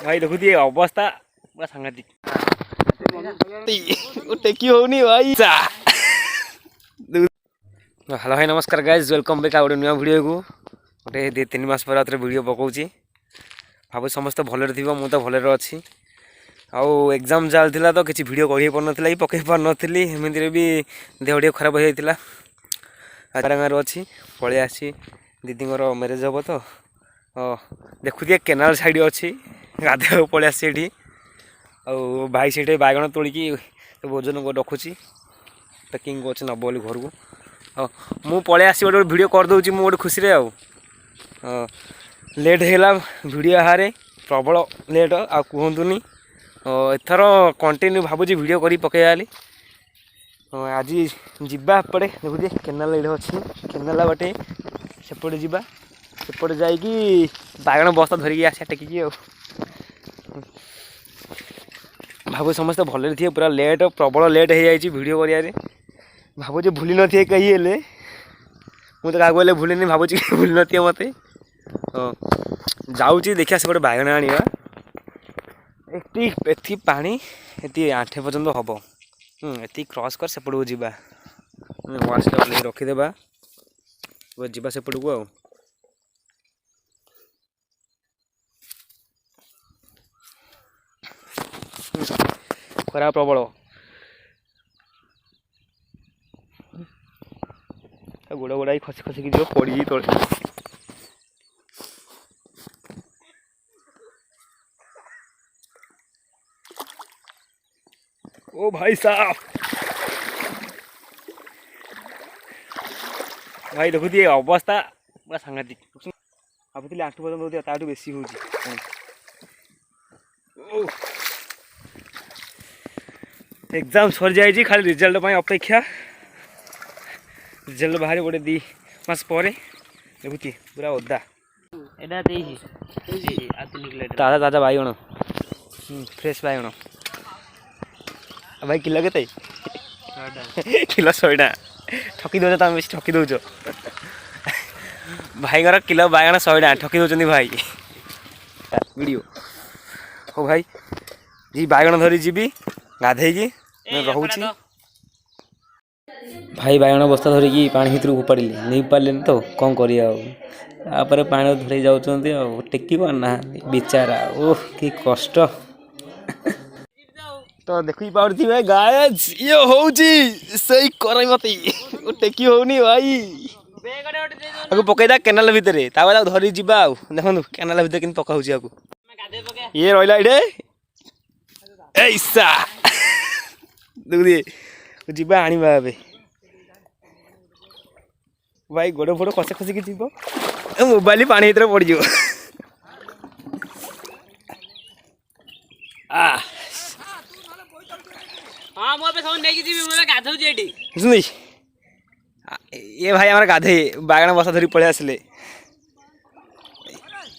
भाई देखु ये अवस्था पूरा सांघातिक टेकी होनी भाई। हेलो भाई नमस्कार गाइज वेलकम बैक गोटे नुआ भिडियो को गोटे 2-3 मास पर आउे भिडियो पकाऊँगी भाव समस्त भलरे थी मु तो भलरे अच्छी आउ एग्जाम चलता तो किसी भिडियो कही पार ना पकई पार नी एमती भी देह टे खराब हो जाता गाँव अच्छी पलि आसी दीदी मैरेज हम तो देखुए केनाल साइड अच्छी गाधे पलि आसी भाई से बैगण तोलिकी भोजन को रखुची पैकिंग कर नब बोली घर को मु पलि आसी गोटे भिडियो करदे गोटे खुशी रे लेट है भिडियो हारे प्रबल लेट आ कहतुनी एथर कंटिन्यू भावुँ भिडियो कर पकईली आज जीवा पड़े देखुए केनाल ये अच्छी केनाल बाटे सेपटे जीवा सेपटे जाकि बैगण बस्ता धरिकी आसा टेकिकी भाव समस्त भले थे पूरा लेट प्रबल लेट हो जाए भिडियो कर भावुँ भूली न थे कहीं हेले मुझे क्या कहले भूलिनी भावुँ भूली न थे मत जाऊँगी देखिए से गोटे बैगण आना एति पानी ये आंठे पर्यंत हम ये क्रॉस कर सेपट को जीवा वाश रखीदे जीवा सेपट को खरा प्रबल गोड़ गोड़ा खसी खसिकी जो पड़ी तले ओ भाई साहब भाई देखु ये अवस्था पूरा सांघातिक भाई आठु पर्यटन बेसी हो एग्जाम सरी जाए खाली रिजल्ट अपेक्षा रिजल्ट बाहर गोटे 2 मास पर देखुची पूरा ओदा ताजा ताजा बैगण फ्रेश बैगण भाई किलो के किलो 100 ठकी दौच तुम बेस ठकी दौच भाई किलो बैगण 100 ठकी दौरान भाई वीडियो हो भाई जी बैगण धरी जीवी गाधे रोची भाई बैगण बस्ता धरिकी पानी भितर फोपाड़ी नहीं पारे तो कौन कर पानी धरे जाऊँ टेकी पारना बेचारा ओह कि कष्ट तो देखी पारे गायज ये होई कर मत टेकी होनी भाई आगे पकईदा केनाल भितर धरी जा देखो केनाल भितर कि पकाऊ ये रहा ये ऐसा देखिए जीवा आनिबा ए भाई गोड़ फोड़ खसे खसिकी जीव मोबाइल पानी भीतर पड़ जाओ ये भाई हमारे गाधे बैगण बसा धरी पड़े आसले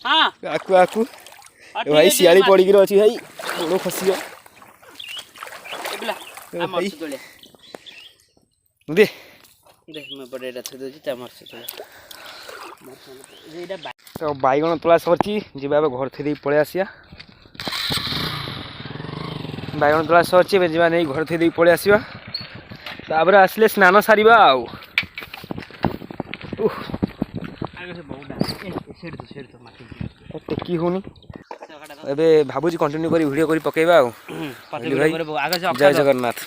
आकु आकु भाई शियाली पड़ी अच्छी भाई गोड़ खसी तो बैगण तोला सरी जी घर थी पलि आसिया बैगण तोला सरी जा नहीं घर थी पलि आसवा तापर आसले स्नान सारिबा आउ टेकी होनी एबे भावुँ कंटिन्यू कर वीडियो कर पकेबा जय जगन्नाथ।